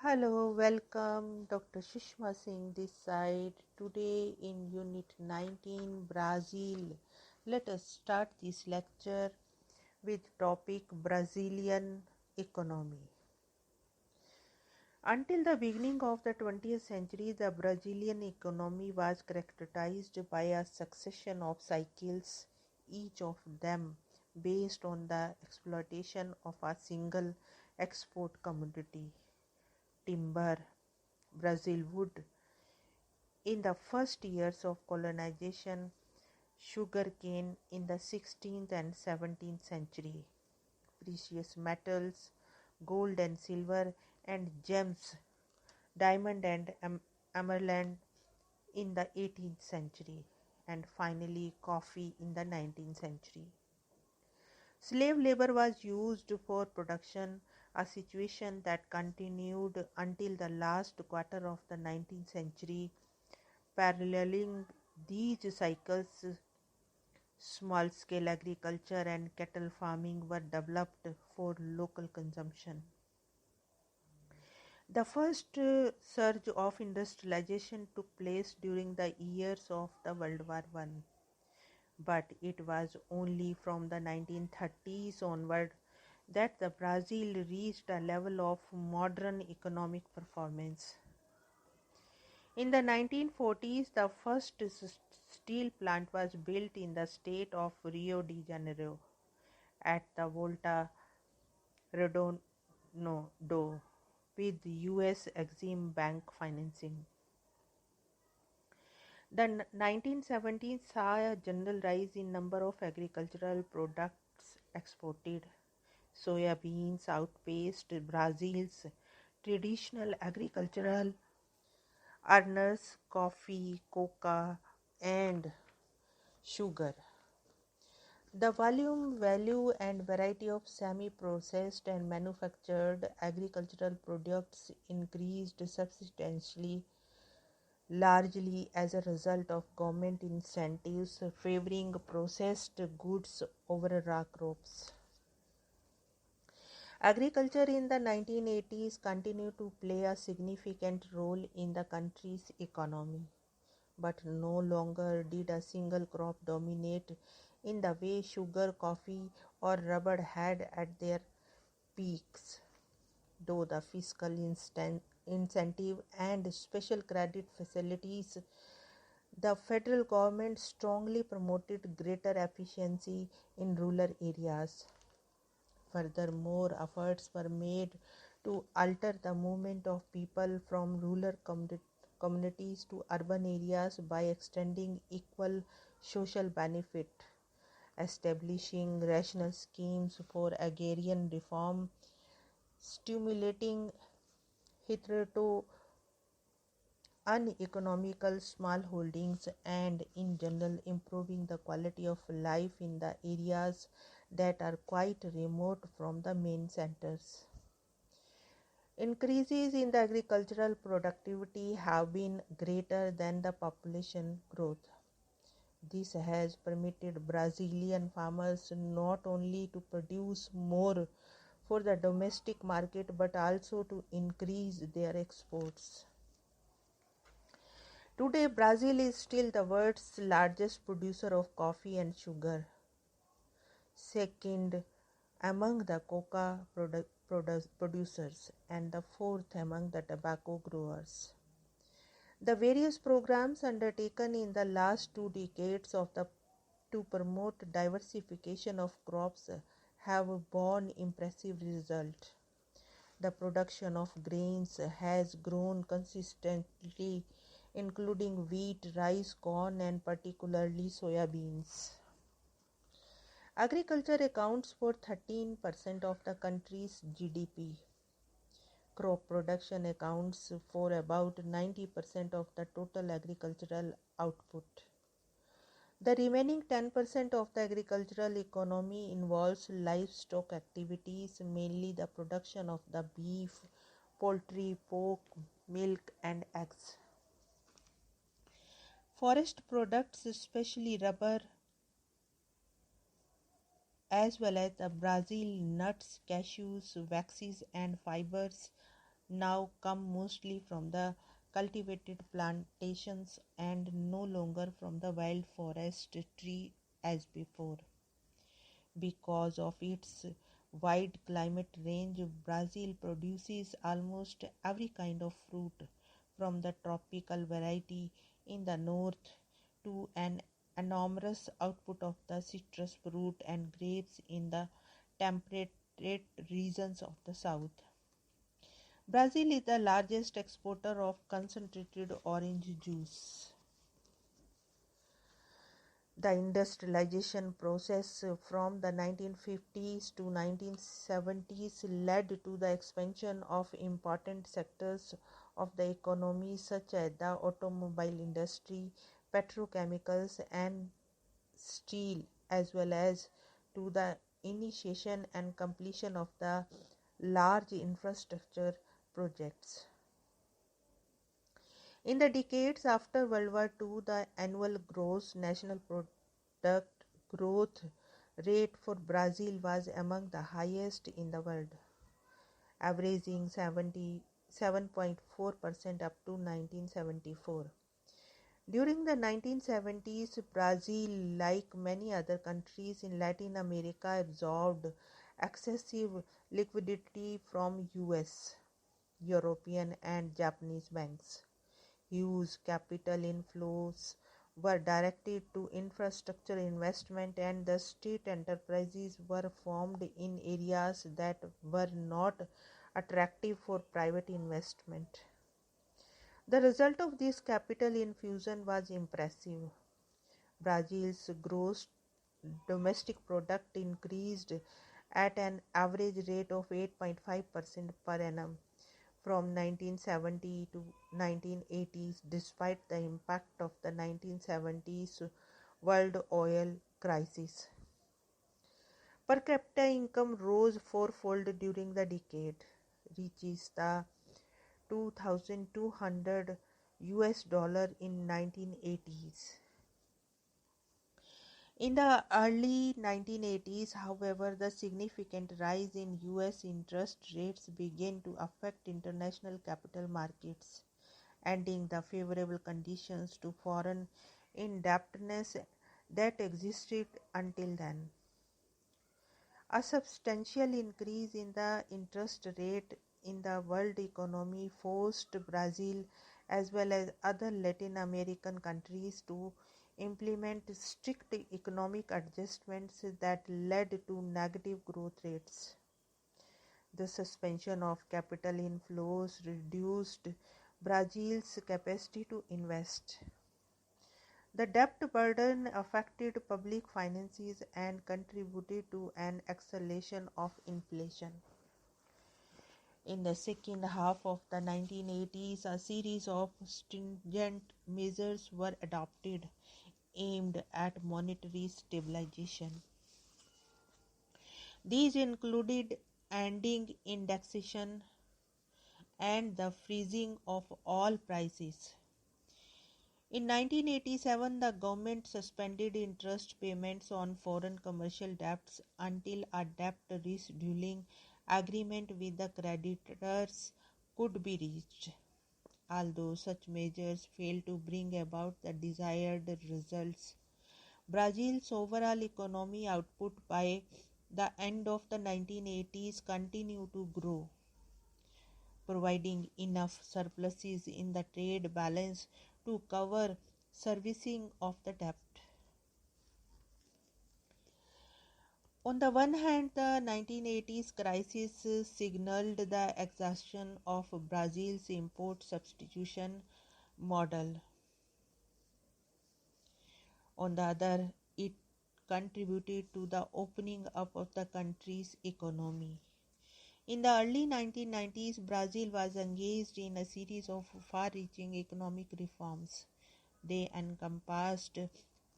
Hello, welcome. Dr. Sushma Singh this side. Today in Unit 19, Brazil. Let us start this lecture with topic Brazilian economy. Until the beginning of the 20th century, the Brazilian economy was characterized by a succession of cycles, each of them based on the exploitation of a single export commodity, timber. Brazil wood. In the first years of colonization, sugarcane in the 16th and 17th century, precious metals, gold and silver, and gems, diamond and emerald in the 18th century, and finally coffee in the 19th century. Slave labor was used for production, a situation that continued until the last quarter of the 19th century. Paralleling these cycles, small-scale agriculture and cattle farming were developed for local consumption. The first surge of industrialization took place during the years of the World War I, but it was only from the 1930s onward that the Brazil reached a level of modern economic performance. In the 1940s, the first steel plant was built in the state of Rio de Janeiro at the Volta Redondo with US Exim Bank financing. The 1970s saw a general rise in number of agricultural products exported. Soya beans outpaced Brazil's traditional agricultural earners, coffee, cocoa, and sugar. The volume, value, and variety of semi-processed and manufactured agricultural products increased substantially, largely as a result of government incentives favoring processed goods over raw crops. Agriculture in the 1980s continued to play a significant role in the country's economy, but no longer did a single crop dominate in the way sugar, coffee, or rubber had at their peaks, though the fiscal incentive and special credit facilities. The federal government strongly promoted greater efficiency in rural areas. Furthermore, efforts were made to alter the movement of people from rural communities to urban areas by extending equal social benefit, establishing rational schemes for agrarian reform, stimulating hitherto uneconomical smallholdings, and in general improving the quality of life in the areas that are quite remote from the main centers. Increases in the agricultural productivity have been greater than the population growth. This has permitted Brazilian farmers not only to produce more for the domestic market but also to increase their exports. Today, Brazil is still the world's largest producer of coffee and sugar, second among the cocoa producers, and the fourth among the tobacco growers. The various programs undertaken in the last 2 decades to promote diversification of crops have borne impressive results. The production of grains has grown consistently, including wheat, rice, corn, and particularly soya beans. Agriculture accounts for 13% of the country's GDP. Crop production accounts for about 90% of the total agricultural output. The remaining 10% of the agricultural economy involves livestock activities, mainly the production of the beef, poultry, pork, milk, and eggs. Forest products, especially rubber, as well as the Brazil nuts, cashews, waxes, and fibers, now come mostly from the cultivated plantations and no longer from the wild forest tree as before. Because of its wide climate range, Brazil produces almost every kind of fruit, from the tropical variety in the north to an enormous output of the citrus fruit and grapes in the temperate regions of the south. Brazil is the largest exporter of concentrated orange juice. The industrialization process from the 1950s to 1970s led to the expansion of important sectors of the economy such as the automobile industry, petrochemicals and steel, as well as to the initiation and completion of the large infrastructure projects. In the decades after World War II, the annual gross national product growth rate for Brazil was among the highest in the world, averaging 77.4% up to 1974. During the 1970s, Brazil, like many other countries in Latin America, absorbed excessive liquidity from US, European, and Japanese banks. Huge capital inflows were directed to infrastructure investment, and the state enterprises were formed in areas that were not attractive for private investment. The result of this capital infusion was impressive. Brazil's gross domestic product increased at an average rate of 8.5% per annum from 1970 to 1980s, despite the impact of the 1970s world oil crisis. Per capita income rose fourfold during the decade, reaches the 2,200 US dollar in 1980s. In the early 1980s, however, the significant rise in US interest rates began to affect international capital markets, ending the favorable conditions to foreign indebtedness that existed until then. A substantial increase in the interest rate in the world economy forced Brazil as well as other Latin American countries to implement strict economic adjustments that led to negative growth rates. The suspension of capital inflows reduced Brazil's capacity to invest. The debt burden affected public finances and contributed to an acceleration of inflation. In the second half of the 1980s, a series of stringent measures were adopted aimed at monetary stabilization. These included ending indexation and the freezing of all prices. In 1987, the government suspended interest payments on foreign commercial debts until a debt rescheduling agreement with the creditors could be reached. Although such measures failed to bring about the desired results, Brazil's overall economy output by the end of the 1980s continued to grow, providing enough surpluses in the trade balance to cover servicing of the debt. On the one hand, the 1980s crisis signaled the exhaustion of Brazil's import substitution model. On the other, it contributed to the opening up of the country's economy. In the early 1990s, Brazil was engaged in a series of far-reaching economic reforms. They encompassed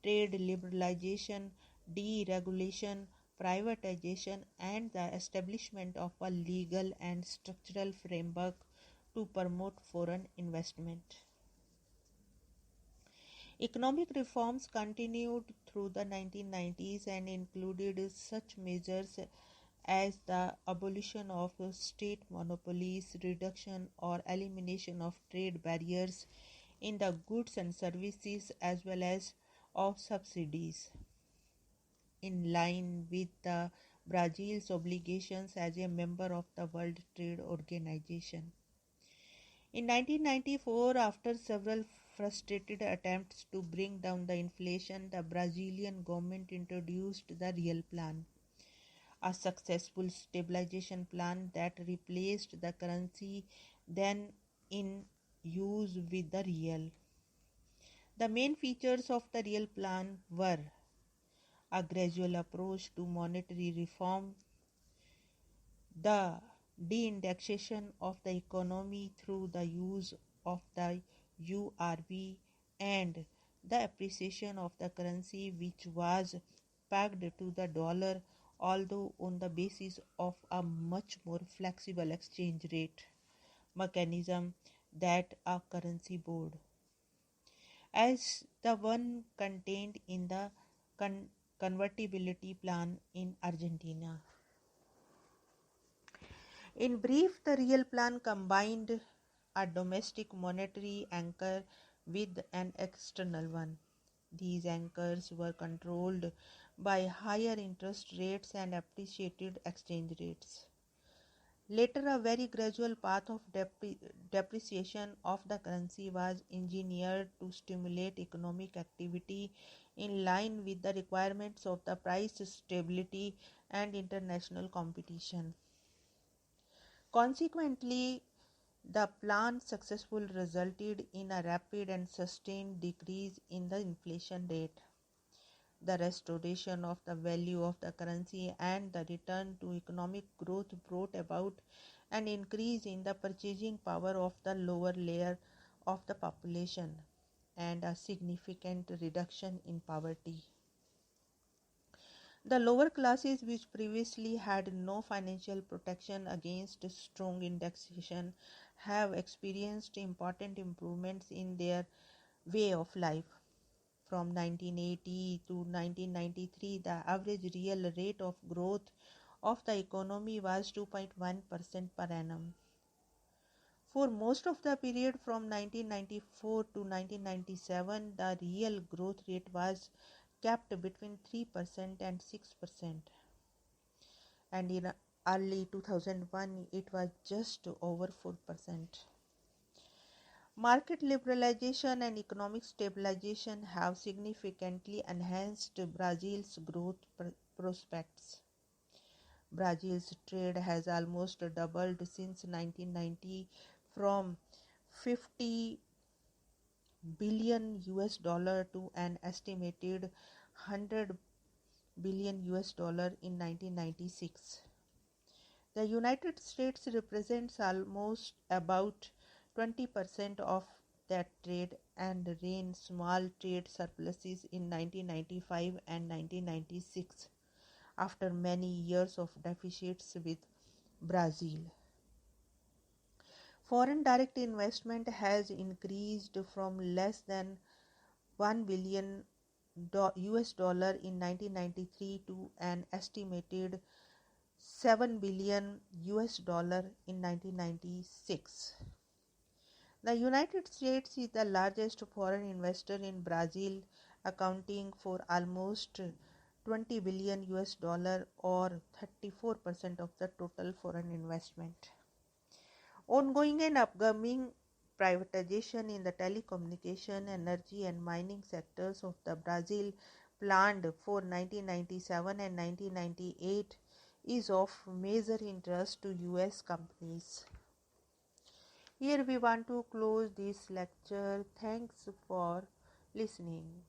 trade liberalization, deregulation, privatization, and the establishment of a legal and structural framework to promote foreign investment. Economic reforms continued through the 1990s and included such measures as the abolition of state monopolies, reduction or elimination of trade barriers in the goods and services, as well as of subsidies, in line with the Brazil's obligations as a member of the World Trade Organization. In 1994, after several frustrated attempts to bring down the inflation, the Brazilian government introduced the Real Plan, a successful stabilization plan that replaced the currency then in use with the real. The main features of the Real Plan were a gradual approach to monetary reform, the de-indexation of the economy through the use of the URV, and the appreciation of the currency, which was pegged to the dollar, although on the basis of a much more flexible exchange rate mechanism than a currency board, as the one contained in the convertibility plan in Argentina. In brief, the Real Plan combined a domestic monetary anchor with an external one. These anchors were controlled by higher interest rates and appreciated exchange rates. Later, a very gradual path of depreciation of the currency was engineered to stimulate economic activity in line with the requirements of the price stability and international competition. Consequently, the plan successfully resulted in a rapid and sustained decrease in the inflation rate, the restoration of the value of the currency, and the return to economic growth brought about an increase in the purchasing power of the lower layer of the population and a significant reduction in poverty. The lower classes, which previously had no financial protection against strong indexation, have experienced important improvements in their way of life. From 1980 to 1993, the average real rate of growth of the economy was 2.1% per annum. For most of the period from 1994 to 1997, the real growth rate was kept between 3% and 6%, and in early 2001 it was just over 4%. Market liberalization and economic stabilization have significantly enhanced Brazil's growth prospects. Brazil's trade has almost doubled since 1990, from 50 billion US dollar to an estimated 100 billion US dollar in 1996. The United States represents almost about 20% of that trade and ran small trade surpluses in 1995 and 1996 after many years of deficits with Brazil. Foreign direct investment has increased from less than 1 billion US dollar in 1993 to an estimated 7 billion US dollar in 1996. The United States is the largest foreign investor in Brazil, accounting for almost 20 billion US dollar or 34% of the total foreign investment. Ongoing and upcoming privatization in the telecommunication, energy and mining sectors of the Brazil planned for 1997 and 1998 is of major interest to US companies. Here we want to close this lecture. Thanks for listening.